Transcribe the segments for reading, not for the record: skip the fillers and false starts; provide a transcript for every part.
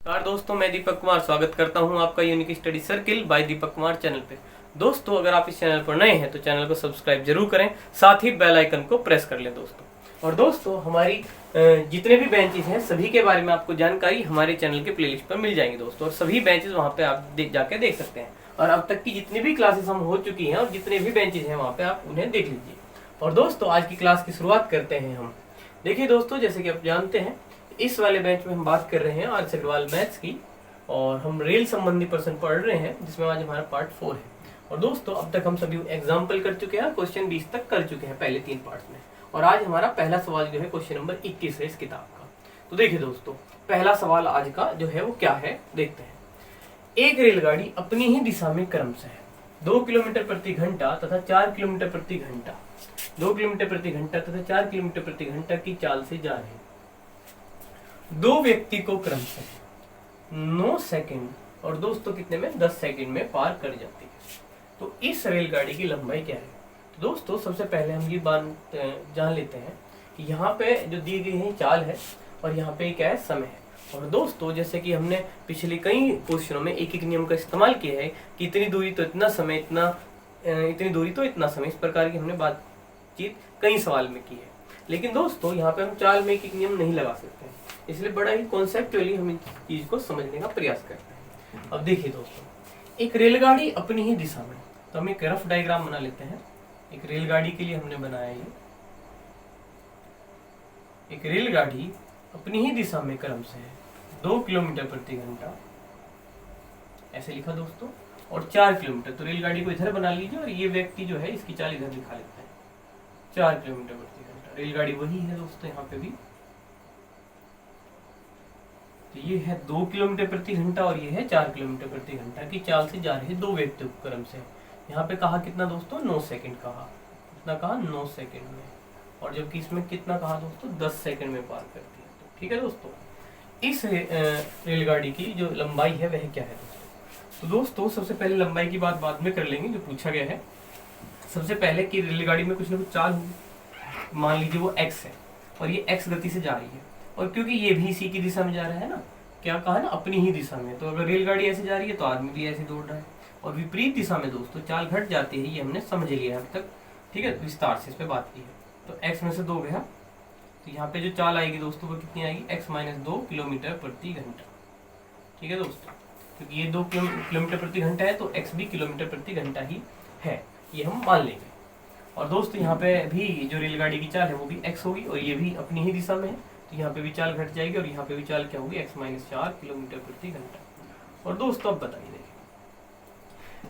नमस्कार दोस्तों, मैं दीपक कुमार स्वागत करता हूं आपका unique study circle bye Deepak Kumar channel पे। दोस्तों, अगर आप इस चैनल पर नए हैं तो चैनल को सब्सक्राइब जरूर करें, साथ ही बेल आइकन को प्रेस कर लें दोस्तों। और दोस्तों, हमारी जितने भी बेंचेस हैं सभी के बारे में आपको जानकारी हमारे चैनल के प्लेलिस्ट पर मिल जाएंगी दोस्तों, और सभी बेंचेस वहाँ पे आप जाके देख सकते हैं। और अब तक की जितनी भी क्लासेस हम हो चुकी हैं और जितने भी बेंचेस हैं वहाँ पे आप उन्हें देख लीजिए। और दोस्तों, आज की क्लास की शुरुआत करते हैं हम। देखिए दोस्तों, जैसे कि आप जानते हैं, इस वाले बेंच में हम बात कर रहे हैं आर अग्रवाल मैथ्स की, और हम रेल संबंधी प्रश्न पढ़ रहे हैं, जिसमें आज हमारा पार्ट 4 है। और दोस्तों, अब तक हम सभी एग्जाम्पल कर चुके हैं, क्वेश्चन 20 तक कर चुके हैं पहले 3 पार्ट्स में। और आज हमारा पहला सवाल जो है क्वेश्चन नंबर 21 है इस किताब का। तो देखिए दोस्तों, पहला सवाल आज का जो है वो क्या है, देखते हैं। एक रेलगाड़ी अपनी ही दिशा में क्रमशः 2 किलोमीटर प्रति घंटा तथा 4 किलोमीटर प्रति घंटा 2 किलोमीटर प्रति घंटा तथा 4 किलोमीटर प्रति घंटा की चाल से जा रहे दो व्यक्ति को क्रमशः 9 सेकंड और दोस्तों कितने में 10 सेकंड में पार कर जाती है। तो इस रेलगाड़ी की लंबाई क्या है? तो दोस्तों, सबसे पहले हम ये बात जान लेते हैं कि यहाँ पे जो दी गई है चाल है और यहाँ पे क्या है, समय है। और दोस्तों, जैसे कि हमने पिछले कई क्वेश्चनों में एक एक नियम का इस्तेमाल किया है कि इतनी दूरी तो इतना समय, इतनी दूरी तो इतना समय, इस प्रकार की हमने बातचीत कई सवाल में की है। लेकिन दोस्तों, यहाँ पे हम चाल में एक एक नियम नहीं लगा सकते हैं, इसलिए बड़ा ही कॉन्सेप्चुअली हम इस चीज को समझने का प्रयास करते हैं। अब देखिए दोस्तों, एक रेलगाड़ी अपनी ही दिशा में, तो हम एक रफ डायग्राम बना लेते हैं। एक रेलगाड़ी के लिए हमने बनाया ये, एक रेलगाड़ी अपनी ही दिशा में क्रमशः 2 किलोमीटर प्रति घंटा, ऐसे लिखा दोस्तों, और 4 किलोमीटर, तो रेलगाड़ी को इधर बना लीजिए और ये व्यक्ति जो है इसकी चाल इधर लिखा लेते हैं, 4 किलोमीटर प्रति घंटा। रेलगाड़ी वही है दोस्तों, यहाँ पे भी तो ये है 2 किलोमीटर प्रति घंटा और ये है 4 किलोमीटर प्रति घंटा की चाल से जा रहे दो व्यक्ति उपक्रम से। यहाँ पे कहा कितना दोस्तों, 9 सेकंड कहा, कितना कहा, 9 सेकंड में, और जबकि इसमें कितना कहा दोस्तों, 10 सेकंड में पार करती है। तो ठीक है दोस्तों, इस रेलगाड़ी की जो लंबाई है वह क्या है दोस्तों? तो दोस्तों, सबसे पहले लंबाई की बात बाद में कर लेंगे, जो पूछा गया है। सबसे पहले कि रेलगाड़ी में कुछ ना कुछ चाल होगी, मान लीजिए वो x है और ये x गति से जा रही है, और क्योंकि ये भी इसी की दिशा में जा रहा है ना, क्या कहा ना, अपनी ही दिशा में, तो अगर रेलगाड़ी ऐसे जा रही है तो आदमी भी ऐसे दौड़ रहा है। और विपरीत दिशा में दोस्तों चाल घट जाती है, ये हमने समझ लिया अब तक, ठीक है, विस्तार से इस पे बात की है। तो x में से 2 गया, तो यहाँ पे जो चाल आएगी दोस्तों वो कितनी आएगी, x - 2 किलोमीटर प्रति घंटा। ठीक है दोस्तों, क्योंकि ये 2 किलोमीटर प्रति घंटा है तो x भी किलोमीटर प्रति घंटा ही है, ये हम मान लेंगे। और दोस्तों, यहाँ पे भी जो रेलगाड़ी की चाल है वो भी x होगी, और ये भी अपनी ही दिशा में है, तो यहाँ पे भी चाल घट जाएगी, और यहाँ पे भी चाल क्या होगी, x - 4 किलोमीटर प्रति घंटा। और दोस्तों, अब बताइए, देखिए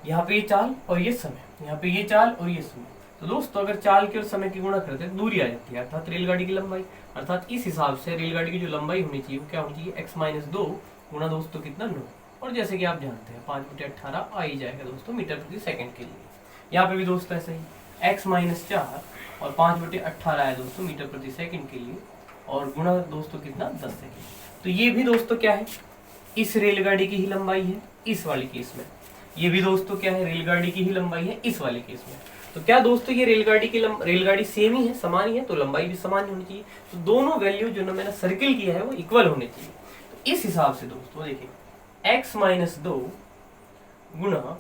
यहाँ पे ये चाल और ये समय, यहाँ पे ये चाल और ये समय, तो दोस्तों अगर चाल के और समय की गुणा करते हैं दूरी आ जाती है, अर्थात रेलगाड़ी की लंबाई। अर्थात इस हिसाब से रेलगाड़ी की जो लंबाई होनी चाहिए वो क्या होनी चाहिए, x - 2 गुणा दोस्तों कितना, 9। और जैसे कि आप जानते हैं 5/18 आ ही जाएगा दोस्तों मीटर प्रति सेकंड के लिए। यहाँ पे भी दोस्तों ऐसा ही, x - 4 और 5/18 है दोस्तों मीटर प्रति सेकंड के लिए, और गुणा दोस्तों कितना, 10 सेकंड। तो ये भी दोस्तों क्या है, इस रेलगाड़ी की ही लंबाई है इस वाली केस में। ये भी दोस्तों क्या है, रेलगाड़ी की ही लंबाई है इस वाले केस में। तो क्या दोस्तों, ये रेलगाड़ी सेम ही है, समान ही है, तो लंबाई भी समान होनी चाहिए। तो दोनों वैल्यू जो मैंने सर्किल किया है वो इक्वल होने चाहिए। तो इस हिसाब से दोस्तों देखिए, x - 2 गुणा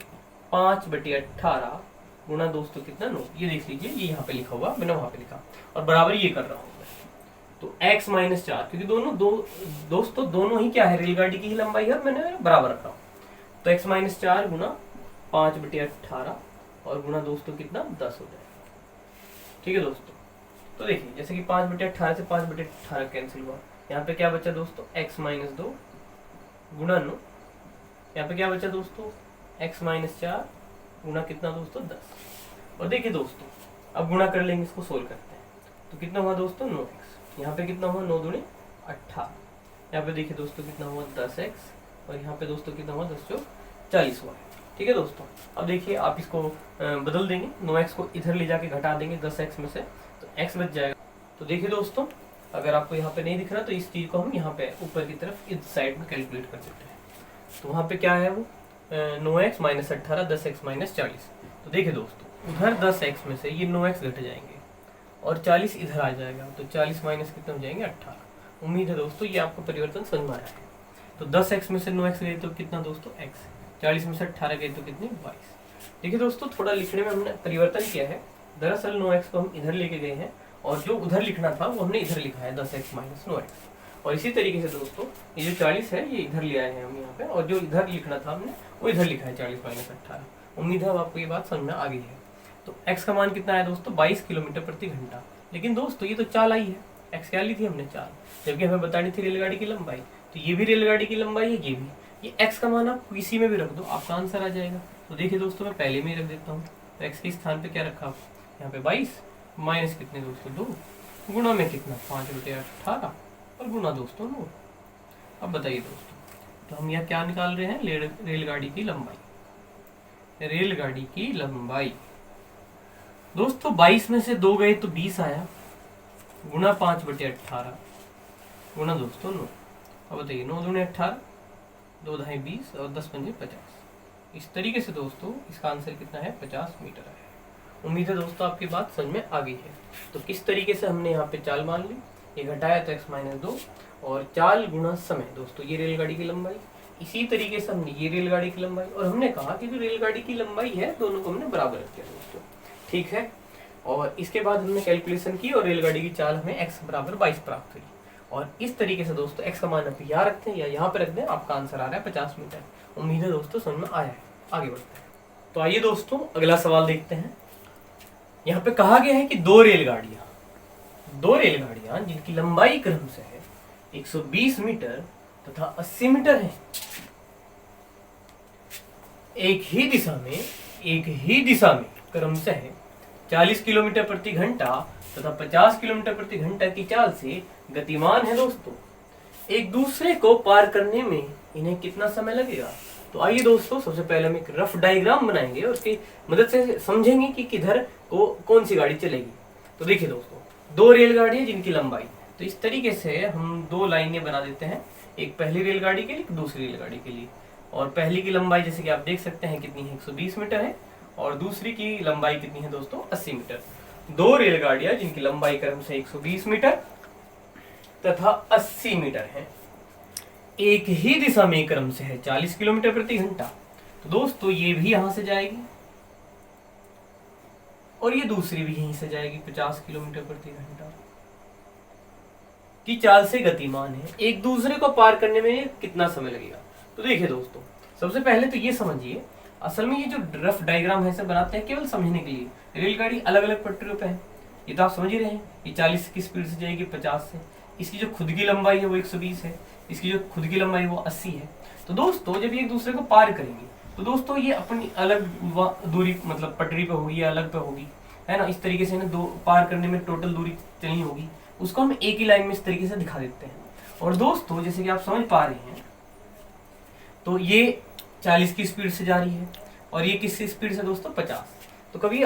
5/18 गुणा दोस्तों कितना, 9। ये देख लीजिए, ये यहाँ पे लिखा हुआ, मैंने वहां पे लिखा, और बराबर ये कर रहा हूँ। तो x - 4, क्योंकि दोस्तों दोनों ही क्या है, रेलगाड़ी की ही लंबाई है, और मैंने बराबर रखा हूँ। तो x - 4 गुणा 5/18 और गुणा दोस्तों कितना, 10 हो जाएगा। ठीक है दोस्तों, तो देखिए जैसे कि 5/18 से 5/18 कैंसिल हुआ, यहाँ पे क्या बचा दोस्तों, x - 2 गुणा 9, यहाँ पे क्या बचा दोस्तों, x - 4 गुणा कितना दोस्तों, 10। और देखिए दोस्तों, अब गुणा कर लेंगे, इसको सोल्व करते हैं, तो कितना हुआ दोस्तों, 9x। यहाँ पे कितना हुआ, 9 दूनी 18। यहाँ पे देखिए दोस्तों कितना हुआ, 10x, और यहाँ पे दोस्तों कितना हुआ, 10 × 40 हुआ है। ठीक है दोस्तों, अब देखिए आप इसको बदल देंगे, 9x को इधर ले जाके घटा देंगे 10x में से, तो x बच जाएगा। तो देखिए दोस्तों, अगर आपको यहाँ पे नहीं दिख रहा तो इस चीज को हम यहाँ पे ऊपर की तरफ इस साइड में कैलकुलेट कर सकते हैं। तो वहाँ पे क्या है वो, 9x - 18 10x - 40। तो देखिए दोस्तों, उधर 10x में से ये 9x घट जाएंगे और 40 इधर आ जाएगा, तो 40 माइनस कितने हो जाएंगे, 18। उम्मीद है दोस्तों ये आपको परिवर्तन समझ में आ रहा है। तो 10x में से 9x गए तो कितना दोस्तों x, 40 में से 18 गए तो कितनी 22। देखिए दोस्तों थोड़ा लिखने में हमने परिवर्तन किया है, दरअसल 9x को हम इधर लेके गए हैं और जो उधर लिखना था वो हमने इधर लिखा है 10x माइनस 9x। और इसी तरीके से दोस्तों ये जो 40 है ये इधर ले आए हैं हम यहाँ पे, और जो इधर लिखना था हमने वो इधर लिखा है 40 माइनस 18। उम्मीद है अब आपको ये बात समझ में आ गई है। तो x का मान कितना है दोस्तों 22 किलोमीटर प्रति घंटा। लेकिन दोस्तों ये तो चाल आई है, x क्या ली थी हमने चाल, जबकि हमें बतानी थी रेलगाड़ी की लंबाई। तो ये भी रेलगाड़ी की लंबाई है, ये भी, ये x का मान आप किसी में भी रख दो आपका आंसर आ जाएगा। तो देखिए दोस्तों मैं पहले में ही रख देता हूँ। तो x के स्थान पे क्या रखा आप, यहाँ पे 22 माइनस कितने दोस्तों 2, गुणा में कितना 5/18 और गुणा दोस्तों 9। अब बताइए दोस्तों, तो हम यहाँ क्या निकाल रहे हैं, रेलगाड़ी की लंबाई। रेलगाड़ी की लंबाई दोस्तों 22 में से 2 गए तो 20 आया, गुणा 5/18 गुणा दोस्तों 9। अब बताइए 9 दूनी 18, 2 ढाई 20 और 10 पंजे 50। इस तरीके से दोस्तों इसका आंसर कितना है 50 मीटर है। उम्मीद है दोस्तों आपकी बात समझ में आ गई है। तो किस तरीके से हमने यहाँ पे चाल मान ली, ये घटाया तो x माइनस 2 और चाल गुणा समय दोस्तों ये रेलगाड़ी की लंबाई। इसी तरीके से हमने ये रेलगाड़ी की लंबाई, और हमने कहा कि जो रेलगाड़ी की लंबाई है दोनों को हमने बराबर रख दिया दोस्तों, ठीक है। और इसके बाद हमने कैलकुलेशन की और रेलगाड़ी की चाल हमें x बराबर 22 प्राप्त हुई। और इस तरीके से दोस्तों x का मान आप यहाँ रखते हैं या यहाँ पे रख दें, आपका आंसर आ रहा है 50 मीटर। उम्मीद है दोस्तों समझ में आया है। आगे बढ़ते हैं। तो आइए दोस्तों अगला सवाल देखते हैं। यहाँ पे कहा गया है कि दो रेलगाड़ियां जिनकी लंबाई क्रम से है 120 मीटर तथा 80 मीटर है, एक ही दिशा में क्रम से है 40 किलोमीटर प्रति घंटा तथा 50 किलोमीटर प्रति घंटा की चाल से गतिमान है दोस्तों, एक दूसरे को पार करने में इन्हें कितना समय लगेगा। तो आइए दोस्तों सबसे पहले हम एक रफ डायग्राम बनाएंगे और उसकी मदद से समझेंगे कि किधर को कौन सी गाड़ी चलेगी। तो देखिए दोस्तों, दो रेलगाड़ियां जिनकी लंबाई, तो इस तरीके से हम दो लाइनें बना देते हैं, एक पहली रेलगाड़ी के लिए एक दूसरी रेलगाड़ी के लिए। और पहली की लंबाई जैसे कि आप देख सकते हैं कितनी है 120 मीटर है, और दूसरी की लंबाई कितनी है दोस्तों 80 मीटर। दो रेलगाड़ियां जिनकी लंबाई क्रम से 120 मीटर तथा 80 मीटर है, एक ही दिशा में क्रम से है 40 किलोमीटर प्रति घंटा। तो दोस्तों ये भी यहां से जाएगी और ये दूसरी भी यहीं से जाएगी 50 किलोमीटर प्रति घंटा की चाल से गतिमान है, एक दूसरे को पार करने में कितना समय लगेगा। तो देखिए दोस्तों सबसे पहले तो ये समझिए, असल में ये जो रफ डायग्राम है इसे बनाते हैं केवल समझने के लिए। रेलगाड़ी अलग अलग पटरियों पे है, ये तो आप समझ ही रहे हैं। ये 40 की स्पीड से जाएगी 50 से, इसकी जो खुद की लंबाई है वो 120 है, इसकी जो खुद की लंबाई वो 80 है। तो दोस्तों जब ये एक दूसरे को पार करेंगे तो दोस्तों ये अपनी अलग दूरी मतलब पटरी पे होगी या अलग पे होगी, है ना। इस तरीके से दो पार करने में टोटल दूरी चलनी होगी, उसको हम एक ही लाइन में इस तरीके से दिखा देते हैं। और दोस्तों जैसे कि आप समझ पा रहे हैं, तो ये 40 की स्पीड से जा रही है और ये किस स्पीड से दोस्तों 50। तो कभी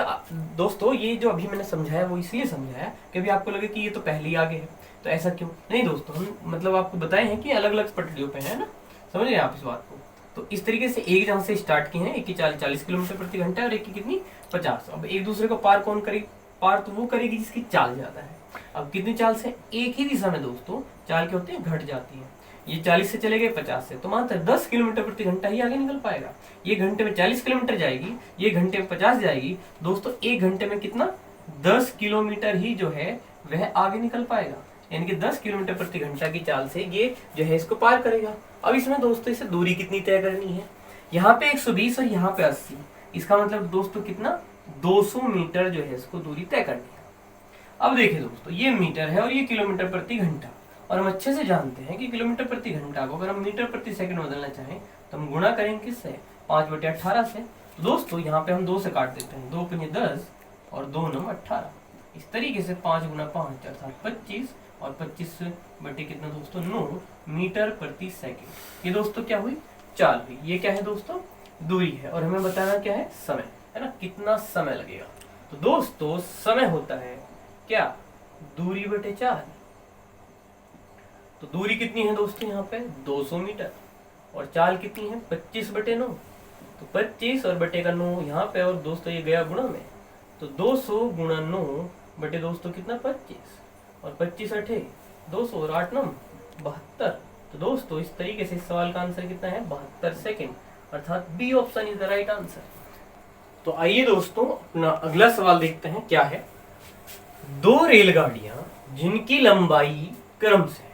दोस्तों ये जो अभी मैंने समझाया वो इसलिए समझाया कभी आपको लगे कि ये तो पहले ही आगे है, तो ऐसा क्यों नहीं दोस्तों, हम मतलब आपको बताए हैं कि अलग अलग पटरियों पे है ना, समझ रहे हैं आप इस बात को। तो इस तरीके से एक जहां से स्टार्ट की है, एक की 40 किलोमीटर प्रति घंटा और एक की कितनी 50। अब एक दूसरे को पार कौन करेगी, पार तो वो करेगी जिसकी चाल ज्यादा है। अब कितनी चाल से, एक ही दिशा में दोस्तों चाल क्या होती है घट जाती है। ये 40 से चले गए 50 से, तो मानते हैं 10 किलोमीटर प्रति घंटा ही आगे निकल पाएगा। ये घंटे में 40 किलोमीटर जाएगी, ये घंटे में 50 जाएगी दोस्तों, एक घंटे में कितना 10 किलोमीटर ही जो है वह आगे निकल पाएगा, यानी कि 10 किलोमीटर प्रति घंटा की चाल से ये जो है इसको पार करेगा। अब इसमें दोस्तों इसे दूरी कितनी तय करनी है, यहाँ पे 120 और यहाँ पे 80, इसका मतलब दोस्तों कितना 200 मीटर जो है इसको दूरी तय करनी है। अब देखिए दोस्तों ये मीटर है और ये किलोमीटर प्रति घंटा, और हम अच्छे से जानते हैं कि किलोमीटर प्रति घंटा को अगर हम मीटर प्रति सेकंड बदलना चाहें तो हम गुणा करेंगे किससे 5/18 से। तो दोस्तों यहाँ पे हम 2 से काट देते हैं, 2 पंजे 10 और 2 9 18। इस तरीके से 5 गुना 5 अर्थात 25 और 25 बटे कितना दोस्तों 9 मीटर प्रति सेकंड। ये दोस्तों क्या हुई चाल हुई, ये क्या है दोस्तों दूरी है, और हमें बताना क्या है समय, है ना, कितना समय लगेगा। तो दोस्तों समय होता है क्या दूरी बटे चाल। तो दूरी कितनी है दोस्तों यहाँ पे 200 मीटर और चाल कितनी है 25/9। तो 25 और बटे का 9 यहाँ पे, और दोस्तों ये गया गुणा में, तो 200 गुणा 9 बटे दोस्तों कितना 25 और 25 8 200 और 8 9 72। तो दोस्तों इस तरीके से इस सवाल का आंसर कितना है 72 सेकेंड, अर्थात B option is the right answer. तो आइए दोस्तों अपना अगला सवाल देखते हैं क्या है। दो रेलगाड़ियां जिनकी लंबाई क्रम से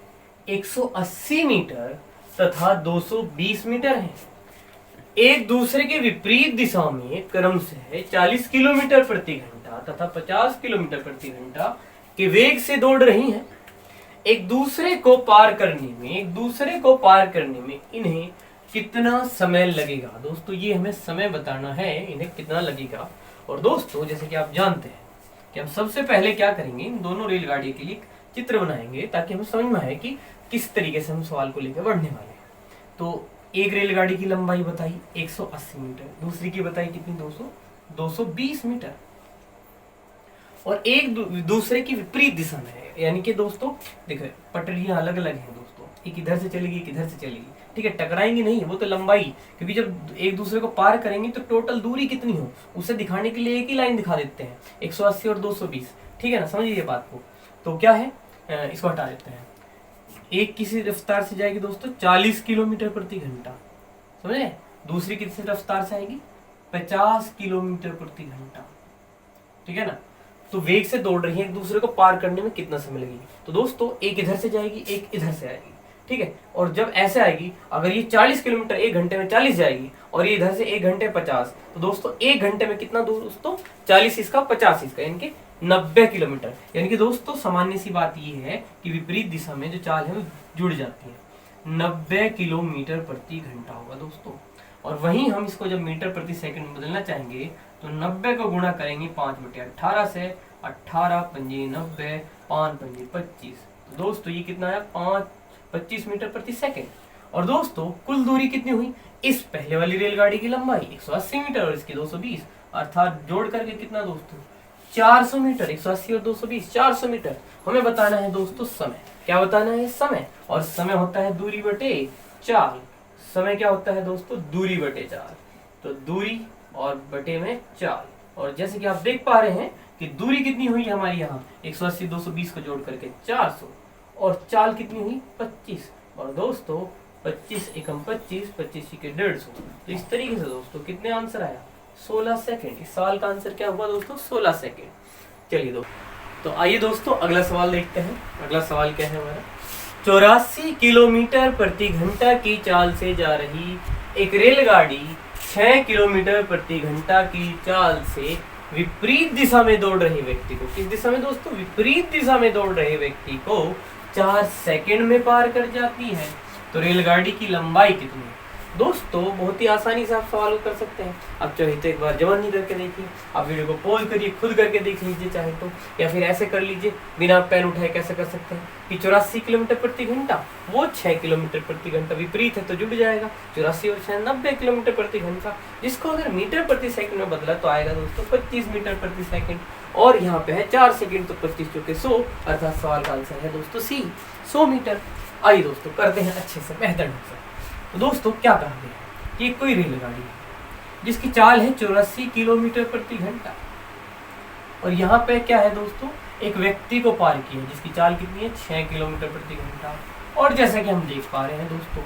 180 मीटर तथा 220 मीटर है, एक दूसरे के विपरीत दिशा में क्रम से 40 किलोमीटर प्रति घंटा तथा 50 किलोमीटर प्रति घंटा के वेग से दौड़ रही हैं। एक दूसरे को पार करने में इन्हें कितना समय लगेगा। दोस्तों ये हमें समय बताना है, इन्हें कितना लगेगा। और दोस्तों जैसे कि आप जानते हैं कि हम सबसे पहले क्या करेंगे, इन दोनों रेलगाड़ी के लिए चित्र बनाएंगे ताकि हमें समझ में आए कि किस तरीके से हम सवाल को लेकर बढ़ने वाले हैं। तो एक रेलगाड़ी की लंबाई बताई 180 मीटर, दूसरी की बताई कितनी 220 मीटर, और एक दूसरे की विपरीत दिशा में है। यानी कि दोस्तों देखो पटरियां अलग अलग हैं दोस्तों, एक इधर से चलेगी एक इधर से चलेगी, ठीक है, टकराएंगी नहीं, वो तो लंबाई, क्योंकि जब एक दूसरे को पार करेंगे तो टोटल दूरी कितनी हो उसे दिखाने के लिए एक ही लाइन दिखा देते हैं, 180 और 220, ठीक है ना, समझिए बात को। तो क्या है, इसको हटा देते हैं। एक किसी रफ्तार से जाएगी दोस्तों 40 किलोमीटर प्रति घंटा, समझे, दूसरी किसी रफ्तार से आएगी 50 किलोमीटर प्रति घंटा, ठीक है ना। तो वेग से दौड़ रही है, एक दूसरे को पार करने में कितना समय लगेगी। तो दोस्तों एक इधर से जाएगी एक इधर से आएगी, ठीक है, और जब ऐसे आएगी, अगर ये 40 किलोमीटर 1 घंटे में 40 जाएगी और ये इधर से 1 घंटे 50, तो दोस्तों 1 घंटे में कितना दूर दोस्तों, 40 इसका 50 इसका, यानी कि 90 किलोमीटर। यानी कि दोस्तों सामान्य सी बात ये है कि विपरीत दिशा में जो चाल है वो जुड़ जाती है, 90 किलोमीटर प्रति घंटा होगा दोस्तों। और वहीं हम इसको जब मीटर प्रति सेकंड में बदलना चाहेंगे तो 90 को गुणा करेंगे 5/18 से, 18 पंजे 90, 5 पंजे 25, तो दोस्तों ये कितना है 25 मीटर प्रति सेकंड। और दोस्तों कुल दूरी कितनी हुई, इस पहले वाली रेलगाड़ी की लंबाई 180 मीटर और इसकी 220, अर्थात जोड़ करके कितना दोस्तों 400 मीटर, 180 और 220 400 मीटर। हमें बताना है दोस्तों समय, क्या बताना है, समय, और समय होता है दूरी बटे चाल। समय क्या होता है दोस्तों, दूरी बटे चाल, तो दूरी और बटे में चाल। और जैसे कि आप देख पा रहे हैं कि दूरी कितनी हुई हमारी यहाँ 180 220 को जोड़ करके 400, और चाल कितनी हुई 25, और दोस्तों 25 एकम 25, 25 के 150। तो इस तरीके से दोस्तों कितने आंसर आया 16 सेकेंड। इस सवाल का आंसर क्या हुआ दोस्तों 16 सेकेंड। चलिए दोस्तों, तो आइए दोस्तों अगला सवाल देखते हैं। अगला सवाल क्या है हमारा, 84 किलोमीटर प्रति घंटा की चाल से जा रही एक रेलगाड़ी 6 किलोमीटर प्रति घंटा की चाल से विपरीत दिशा में दौड़ रहे व्यक्ति को, किस दिशा में दोस्तों, विपरीत दिशा में दौड़ रहे व्यक्ति को 4 सेकंड में पार कर जाती है। तो रेलगाड़ी की लंबाई कितनी है दोस्तों, बहुत ही आसानी से आप सवाल कर सकते हैं। आप चाहे तो एक बार जवानी करके देखिए, आप वीडियो को पॉज करिए, खुद करके देख लीजिए चाहे तो, या फिर ऐसे कर लीजिए बिना पेन उठाए, कैसे कर सकते हैं कि 84 किलोमीटर प्रति घंटा, वो 6 किलोमीटर प्रति घंटा, विपरीत है तो जुड़ जाएगा, 84 और 6 90 किलोमीटर प्रति घंटा, जिसको अगर मीटर प्रति सेकंड में बदला तो आएगा दोस्तों 25 मीटर प्रति सेकंड। और यहाँ पे है 4 सेकंड, तो 25 चौके 100, अर्थात सवाल का आंसर है दोस्तों सी 100 मीटर। आइए दोस्तों करते हैं अच्छे से बेहतर ढंग से। तो दोस्तों क्या कहते हैं कि कोई रेलगाड़ी है जिसकी चाल है 84 किलोमीटर प्रति घंटा, और यहाँ पे क्या है दोस्तों, एक व्यक्ति को पार किया जिसकी चाल कितनी है 6 किलोमीटर प्रति घंटा। और जैसा कि हम देख पा रहे हैं दोस्तों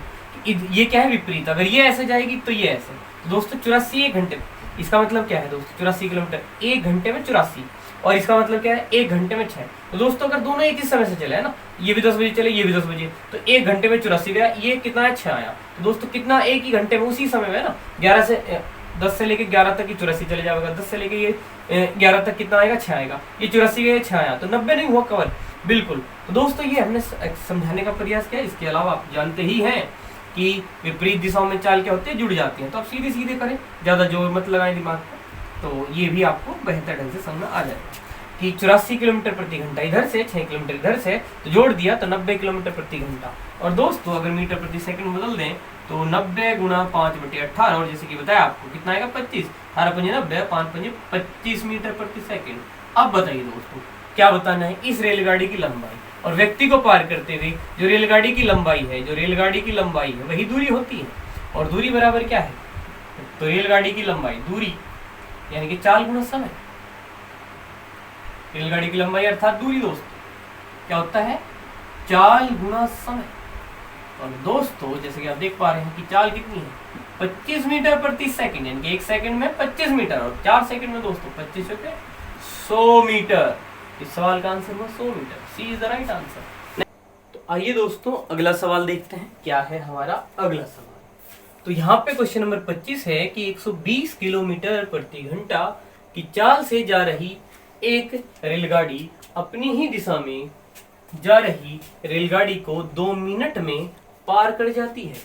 ये क्या है विपरीत, अगर ये ऐसे जाएगी तो ये ऐसे, तो दोस्तों 84 1 घंटे, इसका मतलब क्या है दोस्तों 84 किलोमीटर 1 घंटे में 84, और इसका मतलब क्या है 1 घंटे में 6। तो दोस्तों अगर दोनों एक ही समय से चले है ना, ये भी 10 बजे चले ये भी 10 बजे, तो 1 घंटे में 84 गया, ये कितना है 6 आया। तो दोस्तों कितना एक ही घंटे में उसी समय में ना 10 से लेके 11 तक 84 चले जाएगा, 10 से लेके ये 11 तक कितना आएगा 6 आएगा, ये 84 गया 6 आया, तो 90 नहीं हुआ कवर, बिल्कुल। तो दोस्तों ये हमने समझाने का प्रयास किया। इसके अलावा आप जानते ही हैं कि विपरीत दिशाओं में चाल क्या होती है, जुड़ जाती है, तो आप सीधे सीधे करें, ज्यादा जोर मत लगाएं दिमाग पर, तो ये भी आपको बेहतर ढंग से समझ आ जाएगा कि 84 किलोमीटर प्रति घंटा इधर से, 6 किलोमीटर इधर से, तो जोड़ दिया तो 90 किलोमीटर प्रति घंटा। और दोस्तों अगर मीटर प्रति सेकंड बदल दें तो 90 गुणा 5/18, और जैसे कि बताया आपको कितना आएगा 25, 18 पंजे 90, 5 पंजे 25 मीटर प्रति सेकंड। अब बताइए दोस्तों क्या बताना है, इस रेलगाड़ी की लंबाई और व्यक्ति को पार करते हुए जो रेलगाड़ी की लंबाई है वही दूरी होती है, और दूरी बराबर क्या है, तो रेलगाड़ी की लंबाई दूरी यानी कि चाल गुणा समय, रेलगाड़ी की लंबाई अर्थात दूरी दोस्तों क्या होता है, चाल गुणा समय। और दोस्तों जैसे कि आप देख पा रहे हैं कि चाल कितनी है 25 मीटर प्रति सेकंड, यानी कि 1 सेकंड में 25 मीटर और 4 सेकंड में दोस्तों 25 पे 100 मीटर। इस सवाल का आंसर हुआ 100 metre. C is the right answer. तो आइए दोस्तों अगला सवाल देखते हैं। क्या है हमारा अगला सवाल? तो यहाँ पे क्वेश्चन नंबर 25 है कि 120 किलोमीटर प्रति घंटा की चाल से जा रही एक रेलगाड़ी अपनी ही दिशा में जा रही रेलगाड़ी को 2 मिनट में पार कर जाती है।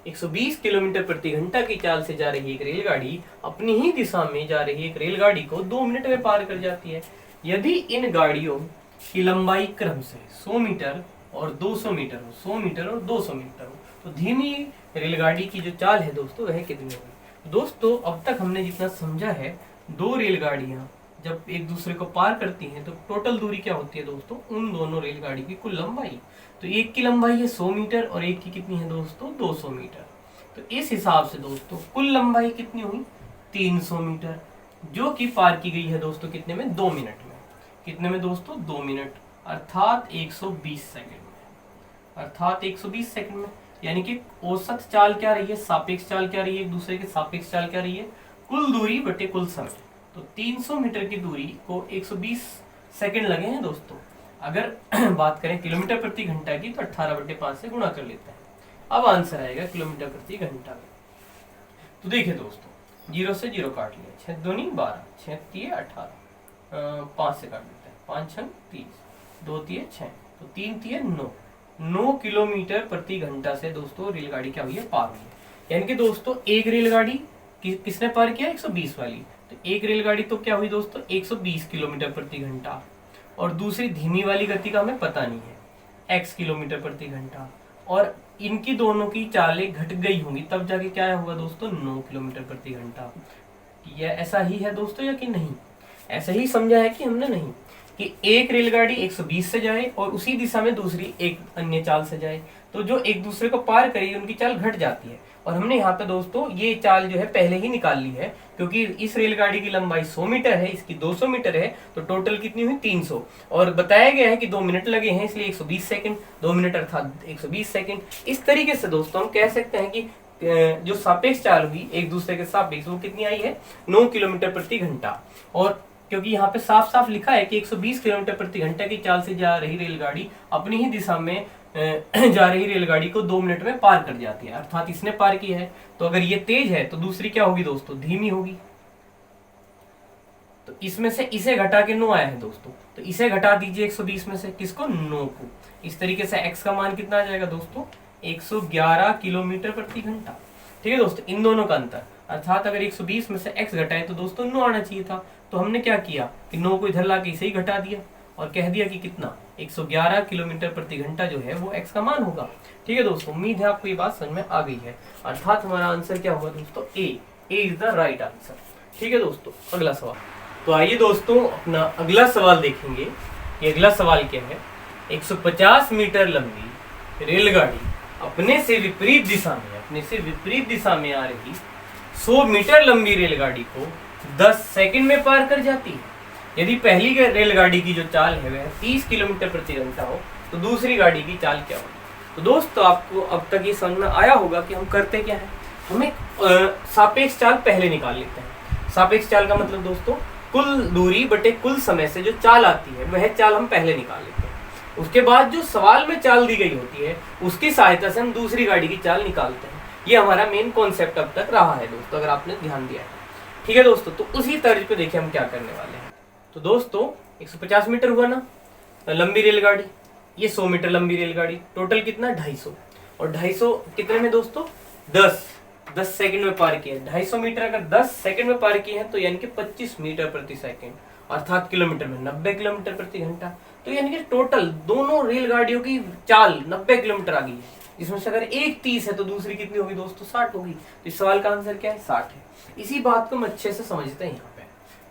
120 किलोमीटर प्रति घंटा की चाल से जा रही एक रेलगाड़ी अपनी ही दिशा में जा रही एक रेलगाड़ी को 2 मिनट में पार कर जाती है। यदि इन गाड़ियों की लंबाई क्रम से 100 मीटर और 200 मीटर हो, 100 मीटर और 200 मीटर हो, तो धीमी रेलगाड़ी की जो चाल है दोस्तों वह कितनी होगी? दोस्तों अब तक हमने जितना समझा है, दो रेलगाड़ियां जब एक दूसरे को पार करती हैं तो टोटल दूरी क्या होती है दोस्तों? उन दोनों रेलगाड़ी की कुल लंबाई। तो एक की लंबाई है 100 मीटर और एक की कितनी है दोस्तों? 200 मीटर। तो इस हिसाब से दोस्तों कुल लंबाई कितनी हुई? 300 मीटर, जो कि पार की गई है दोस्तों कितने में? 2 मिनट में। कितने में दोस्तों? 2 मिनट, अर्थात 120 सेकंड में। अर्थात 120 सेकंड में, यानी कि औसत चाल क्या रही है? सापेक्ष चाल क्या रही है? एक दूसरे के सापेक्ष चाल क्या रही है? कुल दूरी बटे कुल समय। तो 300 मीटर की दूरी को 120 सेकंड लगे हैं दोस्तों। अगर बात करें किलोमीटर प्रति घंटा की तो 18/5 से गुणा कर लेते हैं। अब आंसर आएगा किलोमीटर प्रति घंटा में। तो देखिए दोस्तों 0 से 0 काट लिया, 6 दूनी 12, 6 तिये 18, 5 से काट देते हैं, 5 छंग 30, 2 तिये 6, तो 3 तिये 9 किलोमीटर प्रति घंटा से दोस्तों रेलगाड़ी क्या हुई है? पार हुई है। यानी कि दोस्तों एक रेलगाड़ी किसने पार किया? 120 वाली। तो एक रेलगाड़ी तो क्या हुई दोस्तों? 120 किलोमीटर प्रति घंटा, और दूसरी धीमी वाली गति का हमें पता नहीं है, x किलोमीटर प्रति घंटा, और इनकी दोनों की चालें घट गई होंगी, तब जाके क्या होगा दोस्तों? 9 किलोमीटर प्रति घंटा। यह ऐसा ही है दोस्तों या कि नहीं? ऐसा ही समझा है कि हमने नहीं, कि एक रेलगाड़ी 120 से जाए और उसी दिशा में दूसरी एक अन्य चाल से जाए, तो जो एक दूसरे को पार करेगी उनकी चाल घट जाती है। और हमने यहाँ पे दोस्तों ये चाल जो है पहले ही निकाल ली है, क्योंकि इस रेलगाड़ी की लंबाई 100 मीटर है, इसकी 200 मीटर है, तो टोटल कितनी हुई? 300। और बताया गया है कि 2 मिनट लगे हैं, इसलिए 120 सेकंड, 2 मिनट अर्थात 120 सेकंड। इस तरीके से दोस्तों हम कह सकते हैं कि जो सापेक्ष चाल हुई एक दूसरे के सापेक्ष, वो कितनी आई है? 9 किलोमीटर प्रति घंटा। और क्योंकि यहाँ पे साफ साफ लिखा है कि 120 किलोमीटर प्रति घंटा की चाल से जा रही रेलगाड़ी अपनी ही दिशा में जा रही रेलगाड़ी को 2 मिनट में पार कर जाती है, अर्थात इसने पार किया है। तो अगर ये तेज है तो दूसरी क्या होगी दोस्तों? धीमी होगी। तो इसमें से इसे घटा के 9 आया है दोस्तों, तो इसे घटा दीजिए 120 में से, किसको? 9 को। इस तरीके से x का मान कितना आ जाएगा दोस्तों? 111 किलोमीटर प्रति घंटा। ठीक है दोस्तों, इन दोनों का अंतर, अर्थात अगर 120 में से x घटाए तो दोस्तों 9 आना चाहिए था। तो हमने क्या किया कि 9 को इधर ला के इसे ही घटा दिया और कह दिया कि कितना? 111 किलोमीटर प्रति घंटा जो है वो x का मान होगा। ठीक है दोस्तों, उम्मीद है आपको ये बात समझ में आ गई है। अर्थात हमारा आंसर क्या होगा दोस्तों? ए इज द राइट आंसर। ठीक है दोस्तों, अगला सवाल। तो आइए दोस्तों अपना अगला सवाल देखेंगे। ये अगला सवाल क्या है? 150 मीटर लंबी रेलगाड़ी अपने से विपरीत दिशा में आ रही 100 मीटर लंबी रेलगाड़ी को 10 सेकंड में पार कर जाती है। यदि पहली रेलगाड़ी की जो चाल है वह 30 किलोमीटर प्रति घंटा हो, तो दूसरी गाड़ी की चाल क्या होगी? तो दोस्तों आपको अब तक ये समझ में आया होगा कि हम करते क्या है, हमें सापेक्ष चाल पहले निकाल लेते हैं। सापेक्ष चाल का मतलब दोस्तों कुल दूरी बटे कुल समय से जो चाल आती है वह चाल हम पहले निकाल लेते हैं। उसके बाद जो सवाल में चाल दी गई होती है उसकी सहायता से हम दूसरी गाड़ी की चाल निकालते हैं। ये हमारा मेन कॉन्सेप्ट अब तक रहा है दोस्तों, अगर आपने ध्यान दिया है। ठीक है दोस्तों, तो उसी तर्ज पे देखिए हम क्या करने वाले हैं। तो दोस्तों 150 मीटर हुआ ना लंबी रेलगाड़ी, ये 100 मीटर लंबी रेलगाड़ी, टोटल कितना? 250। और 250 कितने में दोस्तों? 10 सेकंड में पार किया। 250 मीटर अगर 10 सेकंड में पार किए हैं तो यानी कि 25 मीटर प्रति सेकंड, अर्थात किलोमीटर में 90 किलोमीटर प्रति घंटा। तो यानी कि टोटल दोनों रेलगाड़ियों की चाल 90 किलोमीटर आ गई है, जिसमें से अगर एक 30 है तो दूसरी कितनी होगी दोस्तों? 60 होगी। तो इस सवाल का आंसर क्या है? 60 है। इसी बात को हम अच्छे से समझते हैं यहाँ पे।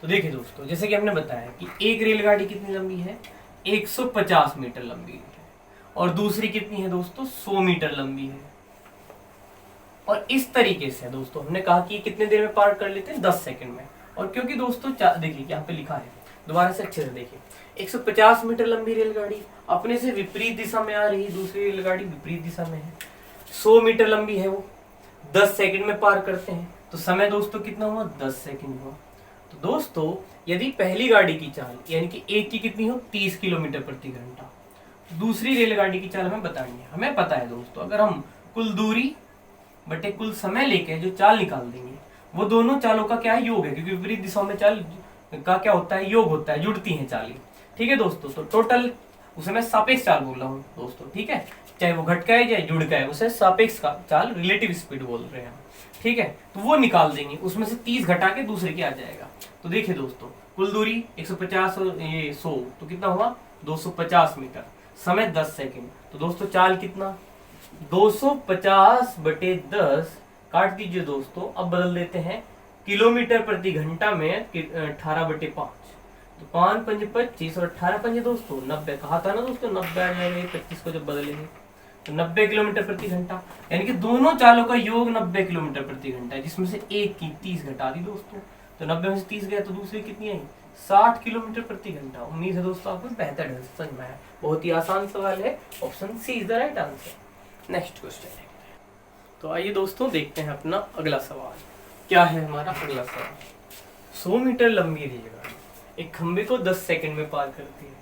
तो देखिए दोस्तों, जैसे कि हमने बताया कि एक रेलगाड़ी कितनी लंबी है? 150 मीटर लंबी है, और दूसरी कितनी है दोस्तों? 100 मीटर लंबी है। और इस तरीके से दोस्तों हमने कहा कि कितने देर में पार कर लेते हैं? 10 सेकंड में। और क्योंकि दोस्तों देखिए यहाँ पे लिखा है, दोबारा से अच्छे से देखिए, 150 मीटर लंबी रेलगाड़ी अपने से विपरीत दिशा में आ रही, दूसरी रेलगाड़ी विपरीत दिशा में है। 100 मीटर लंबी है वो, 10 सेकंड में पार करते हैं। तो समय दोस्तों कितना हुआ, 10 सेकंड हुआ। तो दोस्तों यदि पहली गाड़ी की चाल यानी कि एक की कितनी हो, 30 किलोमीटर प्रति घंटा, दूसरी रेलगाड़ी की चाल हमें बतानी है। हमें पता है दोस्तों, अगर हम कुल दूरी बटे कुल समय लेके जो चाल निकाल देंगे, वो दोनों चालों का क्या है, योग है, क्योंकि विपरीत दिशाओं में चाल का क्या होता है, योग होता है, जुड़ती हैं चालें। ठीक है दोस्तों, तो टोटल उसे मैं सापेक्ष चाल बोल रहा हूँ दोस्तों। ठीक है, चाहे वो घट का है चाहे जुड़ का है, उसे सापेक्ष का चाल, रिलेटिव स्पीड बोल रहे हैं। ठीक है, तो वो निकाल देंगे, उसमें से 30 घटा के दूसरे की आ जाएगा। तो देखिए दोस्तों, कुल दूरी 150 और ये 100, तो कितना हुआ 250 मीटर, समय 10 सेकंड। तो दोस्तों चाल कितना, 250 बटे 10, काट दीजिए दोस्तों। अब बदल देते हैं किलोमीटर प्रति घंटा में 18 बटे 5, तो 5 पंजे 25 और 18 पंजे दोस्तों 90। कहा था ना दोस्तों 90 आ जाएगा 25 को जब बदलेंगे, तो 90 किलोमीटर प्रति घंटा, यानी कि दोनों चालों का योग 90 किलोमीटर प्रति घंटा है, जिसमें से एक की 30 घटा दी दोस्तों। तो 90 में से 30 गया तो दूसरी कितनी आई, 60 किलोमीटर प्रति घंटा। उम्मीद है दोस्तों आपको बेहतर ढंग से समझ में आया। बहुत ही आसान सवाल है, option C is the right answer. Next question है। तो आइए दोस्तों देखते हैं अपना अगला सवाल। क्या है हमारा अगला सवाल, 100 मीटर लंबी रेलगाड़ी एक खंबे को 10 सेकंड में पार करती है।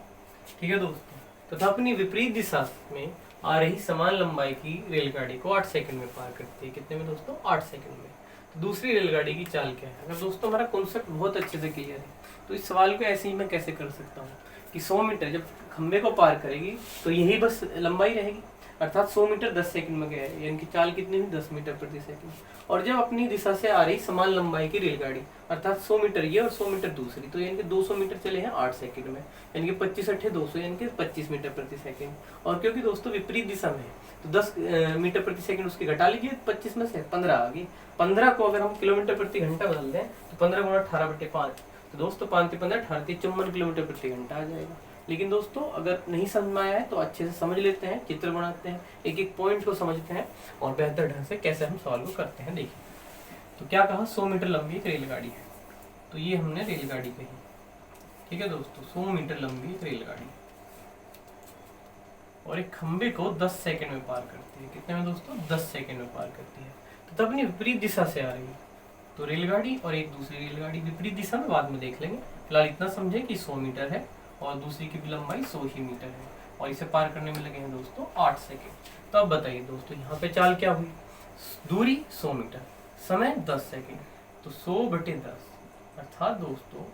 ठीक है दोस्तों, तथा अपनी विपरीत दिशा में आ रही समान लंबाई की रेलगाड़ी को 8 सेकंड में पार करती है। कितने में दोस्तों, 8 सेकंड में। तो दूसरी रेलगाड़ी की चाल क्या है। अगर दोस्तों हमारा कॉन्सेप्ट बहुत अच्छे से क्लियर है, तो इस सवाल को ऐसे ही मैं कैसे कर सकता हूँ कि 100 मीटर जब खंबे को पार करेगी तो यही बस लंबाई रहेगी, अर्थात 100 मीटर 10 सेकंड में गया है, यानी कि चाल कितनी हुई, 10 मीटर प्रति सेकंड। और जब अपनी दिशा से आ रही समान लंबाई की रेलगाड़ी, अर्थात 100 मीटर ये और 100 मीटर दूसरी, तो यानी कि 200 मीटर चले हैं 8 सेकंड में, यानी कि 25 अट्ठे 200, यानी कि 25 मीटर प्रति सेकंड। और क्योंकि दोस्तों विपरीत दिशा में है, तो 10 मीटर प्रति सेकंड उसकी घटा लीजिए, 25 में से 15 आ गई। 15 को अगर हम किलोमीटर प्रति घंटा बदल दें तो 15 गुणा 18 बटे 5, तो दोस्तों 5 के 15 18 54 किलोमीटर प्रति घंटा आ जाएगा। लेकिन दोस्तों अगर नहीं समझ में आया है तो अच्छे से समझ लेते हैं, चित्र बनाते हैं, एक एक पॉइंट को समझते हैं और बेहतर ढंग से कैसे हम सॉल्व करते हैं। देखिए, तो क्या कहा, 100 मीटर लंबी एक रेलगाड़ी है, तो ये हमने रेलगाड़ी कही। ठीक है दोस्तों, 100 मीटर लंबी एक रेलगाड़ी और एक खंबे को 10 सेकंड में पार करती है। कितने में दोस्तों, 10 सेकंड में पार करती है। तो अपनी विपरीत दिशा से आ रही है, तो रेलगाड़ी और एक दूसरी रेलगाड़ी विपरीत दिशा में बाद में देख लेंगे। फिलहाल इतना समझे कि 100 मीटर है और दूसरी की लंबाई 100 ही मीटर है और इसे पार करने में लगे हैं दोस्तों 8 सेकंड। तो अब बताइए दोस्तों, यहाँ पे चाल क्या हुई, दूरी 100 मीटर, समय 10 सेकंड, तो 100 बटे 10 अर्थात दोस्तों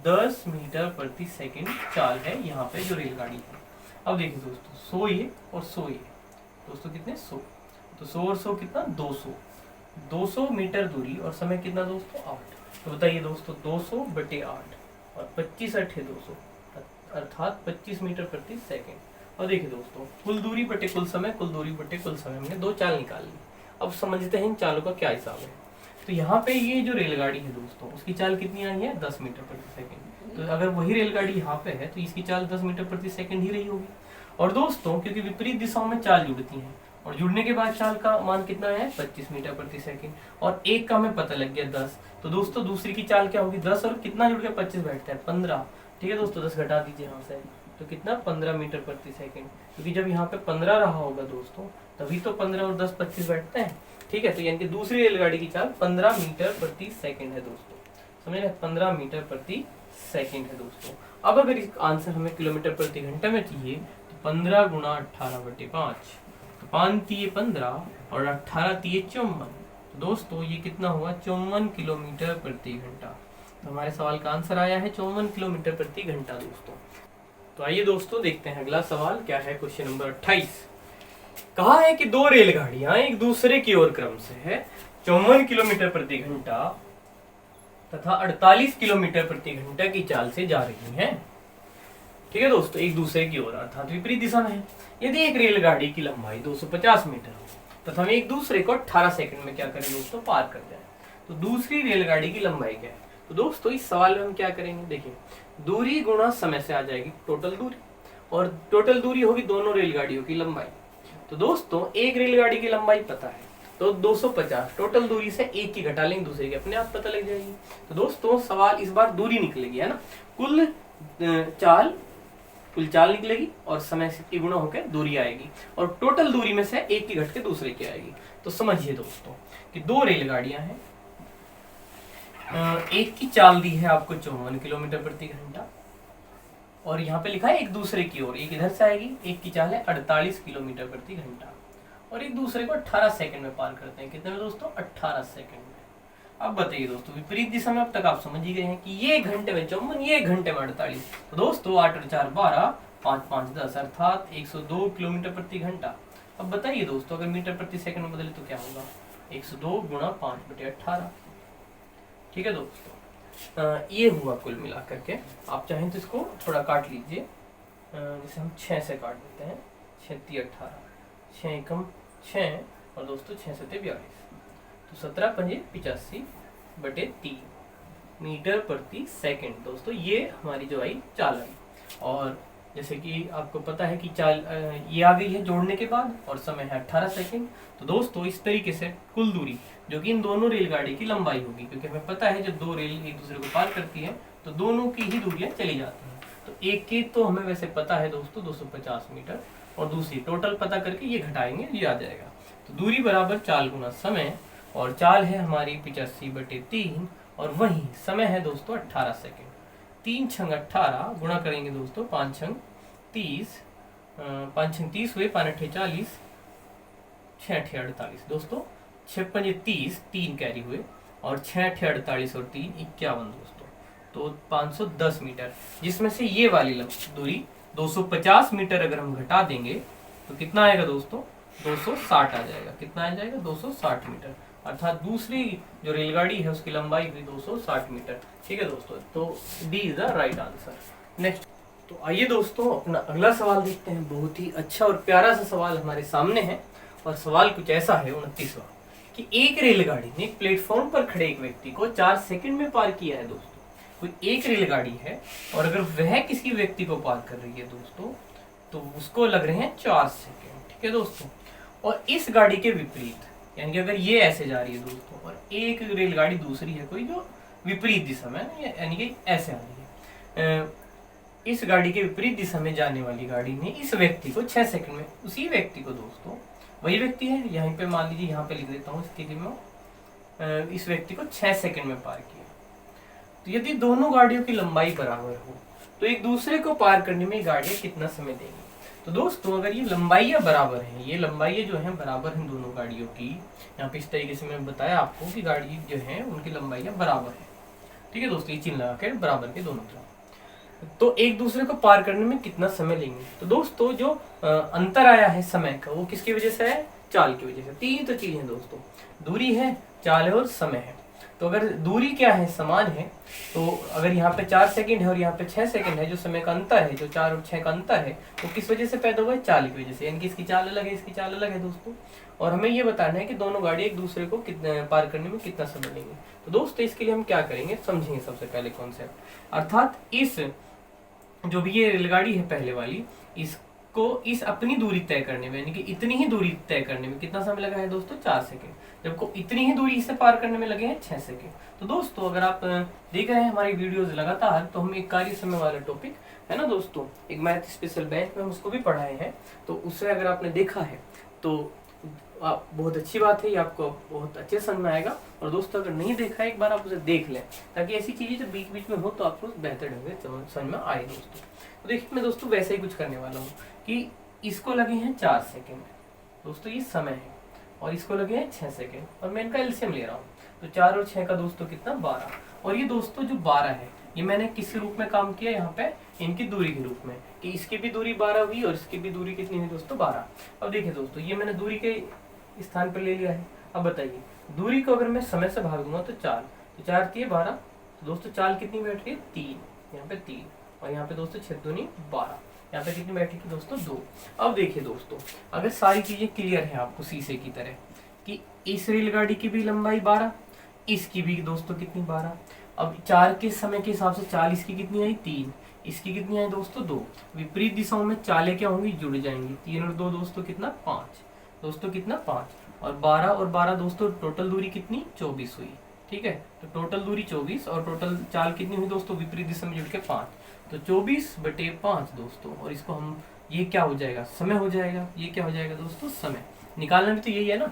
10 मीटर प्रति सेकंड चाल है यहाँ पे जो रेलगाड़ी है। अब देखिए दोस्तों, 100 ये और 100 ये, दोस्तों कितने 100, तो 100 और 100 कितना 200 मीटर दूरी और समय कितना दोस्तों 8। तो बताइए दोस्तों 200 बटे 8 और 25 अट्ठे 200 अर्थात 25 मीटर प्रति सेकंड। और देखिए दोस्तों, कुल दूरी बटे कुल समय, कुल दूरी बटे कुल समय, हमने दो चाल निकाल ली। अब समझते हैं इन चालों का क्या हिसाब है। तो यहाँ पे ये जो रेलगाड़ी है दोस्तों, उसकी चाल कितनी आई है, 10 मीटर प्रति सेकंड। तो अगर वही रेलगाड़ी यहाँ पे है तो इसकी चाल 10 मीटर प्रति सेकंड ही रही होगी। और दोस्तों क्योंकि विपरीत दिशाओं में चाल जुड़ती है और जुड़ने के बाद चाल का मान कितना है, 25 मीटर प्रति सेकंड, और एक का हमें पता लग गया 10। तो दोस्तों दूसरी की चाल क्या होगी, 10 और कितना जुड़ गया 25 बैठता है 15। ठीक है दोस्तों, 10 घटा दीजिए यहाँ से, तो कितना 15 मीटर प्रति सेकंड, क्योंकि जब यहाँ पे 15 रहा होगा दोस्तों तभी तो 15 और 10 25 बैठते हैं। ठीक है, तो यानी कि दूसरी रेलगाड़ी की चाल 15 मीटर प्रति सेकंड है दोस्तों, समझ रहे, 15 मीटर प्रति सेकंड है दोस्तों। अब अगर इस आंसर हमें किलोमीटर प्रति घंटे में चाहिए तो 15 गुणा 18 बटे 5, तो 5 तिये 15 और 18 तिये 54, तो दोस्तों ये कितना हुआ 54 किलोमीटर प्रति घंटा। तो हमारे सवाल का आंसर आया है 54 किलोमीटर प्रति घंटा दोस्तों। तो आइए दोस्तों देखते हैं अगला सवाल क्या है। क्वेश्चन नंबर 28 कहा है कि दो रेलगाड़ियां एक दूसरे की ओर क्रम से है 54 किलोमीटर प्रति घंटा तथा 48 किलोमीटर प्रति घंटा की चाल से जा रही हैं। ठीक है दोस्तों, एक दूसरे की ओर अर्थात विपरीत दिशा में है। यदि एक रेलगाड़ी की लंबाई 250 मीटर हो तथा हम एक दूसरे को 18 सेकंड में क्या करें दोस्तों, पार कर जाए, तो दूसरी रेलगाड़ी की लंबाई क्या है। तो दोस्तों इस सवाल में हम क्या करेंगे, देखिए दूरी गुणा समय से आ जाएगी टोटल दूरी, और टोटल दूरी होगी दोनों रेलगाड़ियों की लंबाई। तो दोस्तों एक रेलगाड़ी की लंबाई पता है तो 250 टोटल दूरी से एक की घटा लेंगे दूसरे की, अपने आप पता लग जाएगी। तो दोस्तों सवाल इस बार दूरी निकलेगी, है ना। कुल चाल कुल चाल निकलेगी और समय से की गुणा होकर दूरी आएगी और टोटल दूरी में से एक की घट के दूसरे की आएगी। तो समझिए दोस्तों कि दो रेलगाड़ियां हैं, एक की चाल दी है आपको 54 किलोमीटर प्रति घंटा और यहाँ पे लिखा है एक दूसरे की ओर, एक इधर से आएगी, एक की चाल है 48 किलोमीटर प्रति घंटा और एक दूसरे को 18 सेकंड में पार करते हैं। कितने में दोस्तों? 18 सेकंड में। अब बताइए दोस्तों, विपरीत दिशा में अब तक आप समझ ही गए हैं कि ये घंटे में 54, ये घंटे में 48। तो दोस्तों 8 और 4 12, 5 5 10 अर्थात 102 किलोमीटर प्रति घंटा। अब बताइए दोस्तों, अगर मीटर प्रति सेकंड में बदले तो क्या होगा? 102 गुणा 5/18। ठीक है दोस्तों, ये हुआ कुल मिलाकर के। आप चाहें तो इसको थोड़ा काट लीजिए, जैसे हम 6 से काट देते हैं, 6 3 18, 6 एकम 6 और दोस्तों 6 7 42, तो 17 पंजे 85/3 मीटर प्रति सेकंड। दोस्तों ये हमारी जो आई चाल आई और जैसे कि आपको पता है कि चाल ये आ गई है जोड़ने के बाद और समय है 18 सेकंड। तो दोस्तों इस तरीके से कुल दूरी जो कि इन दोनों रेलगाड़ी की लंबाई होगी, क्योंकि हमें पता है जब दो रेल एक दूसरे को पार करती है तो दोनों की ही दूरियां चली जाती हैं। तो एक की तो हमें वैसे पता है दोस्तों 250 मीटर और दूसरी टोटल पता करके ये घटाएंगे, ये आ जाएगा। तो दूरी बराबर चाल गुना समय और चाल है हमारी 85/3 और वही समय है दोस्तों 18 सेकंड। 3 छंग 18 गुणा करेंगे दोस्तों 5 छंग 30, 5 छंग 30 हुए, 5 8 40, 6 8 48 दोस्तों, 6 पंजे 30, 3 कैरी हुए और 6 8 48 और 3 51 दोस्तों, तो 510 मीटर, जिसमें से ये वाली दूरी 250 मीटर अगर हम घटा देंगे तो कितना आएगा दोस्तों? 260 आ जाएगा। कितना आ जाएगा? 260 मीटर, अर्थात दूसरी जो रेलगाड़ी है उसकी लंबाई हुई 260 मीटर। ठीक है दोस्तों, तो D is the right answer. Next, तो आइए दोस्तों अपना अगला सवाल देखते हैं। बहुत ही अच्छा और प्यारा सा सवाल हमारे सामने है और सवाल कुछ ऐसा है 29वां कि एक रेलगाड़ी ने एक प्लेटफॉर्म पर खड़े एक व्यक्ति को 4 सेकंड में पार किया है दोस्तों। कोई एक रेलगाड़ी है और अगर वह किसी व्यक्ति को पार कर रही है दोस्तों तो उसको लग रहे हैं 4 सेकंड। ठीक है दोस्तों, और इस गाड़ी के विपरीत, यानी कि अगर ये ऐसे जा रही है दोस्तों और एक रेलगाड़ी दूसरी है कोई जो विपरीत दिशा में, यानी कि ऐसे आ रही है, इस गाड़ी के विपरीत दिशा में जाने वाली गाड़ी ने इस व्यक्ति को 6 सेकंड में, उसी व्यक्ति को दोस्तों, वही व्यक्ति है, यहीं पे मान लीजिए, यहाँ पे लिख देता हूँ स्थिति में, इस व्यक्ति को 6 सेकंड में पार किया। तो यदि दोनों गाड़ियों की लंबाई बराबर हो तो एक दूसरे को पार करने में गाड़ियां कितना समय देंगी? तो दोस्तों अगर ये लंबाइयां बराबर हैं, ये लंबाइयां जो हैं बराबर हैं दोनों गाड़ियों की, यहाँ पे इस तरीके से मैंने बताया आपको कि गाड़ी जो है उनकी लंबाइयां बराबर है। ठीक है दोस्तों, ये चिन्ह लगा कर बराबर के दोनों तरफ, तो एक दूसरे को पार करने में कितना समय लेंगे? तो दोस्तों जो अंतर आया है समय का वो किसकी वजह से है? चाल की वजह से। तीन तो चीज है दोस्तों, दूरी है, चाल है और समय है। तो अगर दूरी क्या है? समान है, तो अगर यहाँ पे 4 सेकंड है और यहाँ पे 6 सेकंड है, जो समय का अंतर है, जो 4 और 6 का अंतर है, वो किस वजह से पैदा हुआ है? चाल की वजह से, यानी कि इसकी चाल अलग है, इसकी चाल अलग है दोस्तों। और हमें ये बताना है कि दोनों गाड़ी एक दूसरे को कितने पार करने में कितना समय लेंगे। तो दोस्तों इसके लिए हम क्या करेंगे, समझेंगे सबसे पहले कॉन्सेप्ट। अर्थात इस जो भी ये रेलगाड़ी है पहले वाली, इसको इस अपनी दूरी तय करने में, यानी कि इतनी ही दूरी तय करने में कितना समय लगा है दोस्तों? 4 सेकंड, जबकि इतनी ही दूरी इससे पार करने में लगे हैं 6 सेकंड। तो दोस्तों अगर आप देख रहे हैं हमारी वीडियोस लगातार, तो हम एक कार्य समय वाला टॉपिक है ना दोस्तों, एक मैथ स्पेशल बैच में हम उसको भी पढ़ाए हैं, तो उससे अगर आपने देखा है तो आप बहुत अच्छी बात है, ये आपको बहुत अच्छे समझ में आएगा। और दोस्तों अगर नहीं देखा है, एक बार आप उसे देख लें, ताकि ऐसी चीजें जब बीच बीच में हो तो आपको बेहतर ढंग से समझ में आए दोस्तों। तो देखिए मैं दोस्तों वैसे ही कुछ करने वाला हूँ कि इसको लगे हैं 4 सेकंड दोस्तों, ये समय है, और इसको लगे हैं 6 सेकंड, और मैं इनका एलसीएम ले रहा हूँ। तो 4 और 6 का दोस्तों कितना? 12। और ये दोस्तों जो 12 है, ये मैंने किस रूप में काम किया यहाँ पे? इनकी दूरी के रूप में, कि इसकी भी दूरी 12 हुई और इसकी भी दूरी कितनी हुई दोस्तों? 12। अब देखिए दोस्तों, ये मैंने दूरी के स्थान पर ले लिया है। अब बताइए दूरी को अगर मैं समय से भाग दूंगा तो 4, तो 4 3 12, तो दोस्तों चाल कितनी बैठ रही है? 3, यहाँ पे 3, और यहाँ पे दोस्तों 6 दूनी 12, यहाँ पे कितनी बैठेगी दोस्तों? 2। अब देखिए दोस्तों, अगर सारी चीजें क्लियर है आपको शीशे की तरह, कि इस रेलगाड़ी की भी लंबाई 12, इसकी भी दोस्तों कितनी? 12। अब 4 के समय के हिसाब से चाल इसकी कितनी आई? 3, इसकी कितनी आई दोस्तों? 2। विपरीत दिशाओं में चालें क्या होंगी? जुड़ जाएंगी। 3 और 2 दोस्तों कितना? 5 दोस्तों, कितना? 5। और 12 और 12 दोस्तों टोटल दूरी कितनी? 24 हुई। ठीक है। तो टोटल दूरी 24 और टोटल चाल कितनी हुई दोस्तों, विपरीत दिशा में जुड़ के 5, तो 24/5 दोस्तों। और इसको हम, ये क्या हो जाएगा, समय हो जाएगा। ये क्या हो जाएगा दोस्तों, समय। निकालना भी तो यही है ना।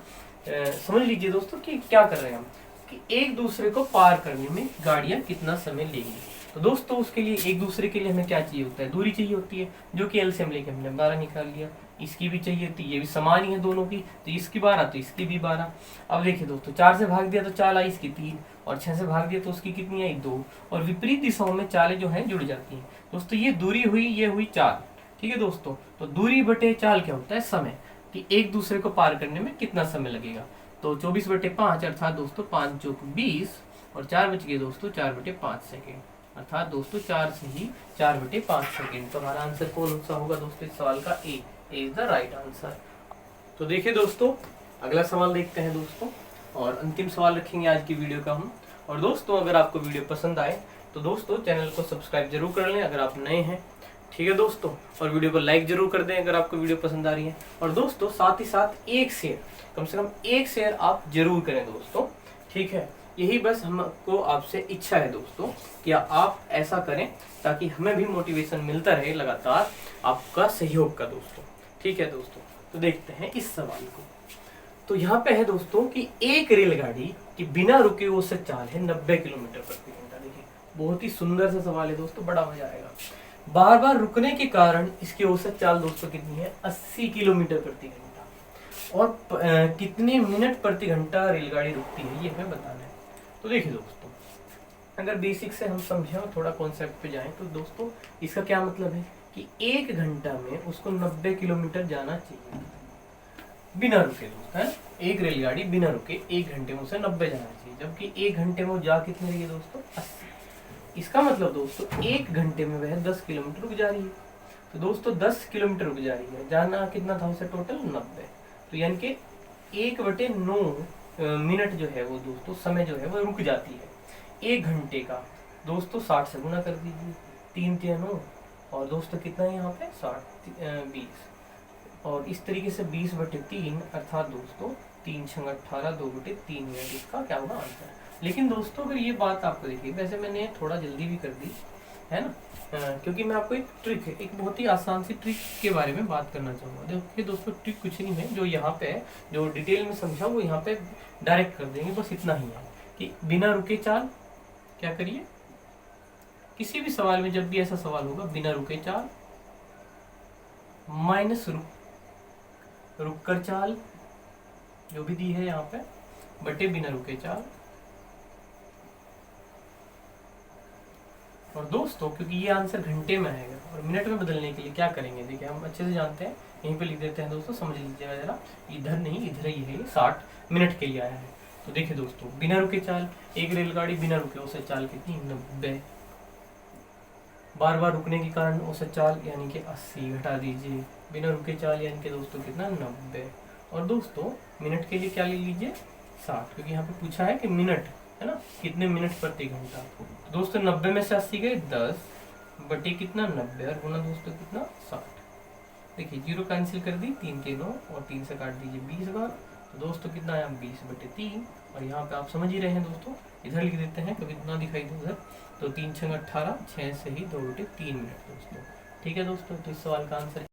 समझ लीजिए दोस्तों कि क्या कर रहे हैं हम, कि एक दूसरे को पार करने में गाड़ियां कितना समय लेंगी। तो दोस्तों उसके लिए, एक दूसरे के लिए हमें क्या चाहिए होता है, दूरी चाहिए होती है, जो कि एलसीएम लेके हमने 12 निकाल लिया। इसकी भी चाहिए थी, ये भी समान ही है दोनों की, तो इसकी 12 तो इसकी भी 12। अब देखिए दोस्तों, 4 से भाग दिया तो चाल आई इसकी 3, और 6 से भाग दिया तो उसकी कितनी आई 2, और विपरीत दिशाओं में चालें जो हैं जुड़ जाती हैं दोस्तों। ये दूरी हुई, ये हुई चाल, ठीक है दोस्तों। तो दूरी बटे चाल क्या होता है, समय, कि एक दूसरे को पार करने में कितना समय लगेगा। तो 24/5 अर्थात दोस्तों 5 × 20, और 4 बच गए दोस्तों 4/5 सेकेंड, अर्थात दोस्तों 4 से ही 4/5 सेकेंड। तो हमारा आंसर कौन सा होगा दोस्तों इस सवाल का, ए इज द राइट आंसर। तो देखिए दोस्तों, अगला सवाल देखते हैं दोस्तों, और अंतिम सवाल रखेंगे आज की वीडियो का हम। और दोस्तों अगर आपको वीडियो पसंद आए तो दोस्तों चैनल को सब्सक्राइब जरूर कर लें अगर आप नए हैं, ठीक है दोस्तों। और वीडियो को लाइक जरूर कर दें अगर आपको वीडियो पसंद आ रही है। और दोस्तों साथ ही साथ एक शेयर, कम से कम एक शेयर आप जरूर करें दोस्तों, ठीक है। यही बस हमको आपसे इच्छा है दोस्तों कि आप ऐसा करें ताकि हमें भी मोटिवेशन मिलता रहे लगातार आपका सहयोग का दोस्तों, ठीक है दोस्तों। तो देखते हैं इस सवाल को। तो यहाँ पे है दोस्तों कि एक रेलगाड़ी की बिना रुके औसत चाल है 90 किलोमीटर प्रति घंटा। देखिए बहुत ही सुंदर सा सवाल है दोस्तों, बड़ा मजा आएगा। बार बार रुकने के कारण इसकी औसत चाल दोस्तों कितनी है, 80 किलोमीटर प्रति घंटा। और कितने मिनट प्रति घंटा रेलगाड़ी रुकती है ये हमें बताना है। तो देखिए दोस्तों, अगर बेसिक से हम समझें और थोड़ा कॉन्सेप्ट पे जाएं तो दोस्तों इसका क्या मतलब है कि 1 घंटा में उसको 90 किलोमीटर जाना चाहिए बिना रुके दोस्तों, है। एक रेलगाड़ी बिना रुके 1 घंटे में उसे 90 जाना चाहिए, जबकि 1 घंटे में वो जा कितने रही है दोस्तों, 80। इसका मतलब दोस्तों 1 घंटे में वह 10 किलोमीटर रुक जा रही है। तो दोस्तों 10 किलोमीटर रुक जा रही है, जाना कितना था उसे टोटल 90। तो यानी कि 1/9 मिनट जो है वो दोस्तों समय जो है वो रुक जाती है। 1 घंटे का दोस्तों 60 से गुना कर दीजिए, 3 × 9, और दोस्तों कितना है यहाँ पे 60 20, और इस तरीके से 20/3 अर्थात दोस्तों 3 × 18 2/3 मिनट इसका क्या होगा आंसर। लेकिन दोस्तों अगर ये बात आपको देखिए, वैसे मैंने थोड़ा जल्दी भी कर दी है ना, क्योंकि मैं आपको एक ट्रिक, एक बहुत ही आसान सी ट्रिक के बारे में बात करना चाहूँगा। देखिए दोस्तों ट्रिक कुछ नहीं है, जो यहाँ पे है, जो डिटेल में समझा वो यहाँ पे डायरेक्ट कर देंगे, बस इतना ही है कि बिना रुके चाल, क्या करिए, किसी भी सवाल में जब भी ऐसा सवाल होगा, बिना रुके चाल माइनस रुक कर चाल जो भी दी है यहाँ पे, बटे बिना रुके चाल। और दोस्तों क्योंकि ये आंसर घंटे में आएगा और मिनट में बदलने के लिए क्या करेंगे, देखिए हम अच्छे से जानते हैं, यहीं पे लिख देते हैं दोस्तों, समझ लीजिएगा जरा, इधर नहीं इधर ही है, 60 मिनट के लिए आया है। तो देखिए दोस्तों बिना रुके चाल, एक रेलगाड़ी बिना रुके औसत चाल कितनी, 90। बार बार रुकने के कारण औसत चाल यानी कि 80 घटा दीजिए, बिना रुके चाल यानी कि दोस्तों कितना 90। और दोस्तों मिनट के लिए क्या ले लीजिए 60, क्योंकि यहाँ पे पूछा है कि मिनट है ना, कितने मिनट प्रति घंटा। तो दोस्तों 90 में से 80 गए 10 बटे कितना 90, और गुना दोस्तों कितना 60। देखिए 0 कैंसिल कर दी, 3 के 9, और 3 से काट दीजिए 20 बार, तो दोस्तों कितना आया 20/3। और यहाँ पे आप समझ ही रहे हैं दोस्तों, इधर लिख देते हैं कभी इतना दिखाई दे उधर, तो 3 × 18, 6 से ही 2/3 मिनट दोस्तों, ठीक है दोस्तों। तो इस सवाल का आंसर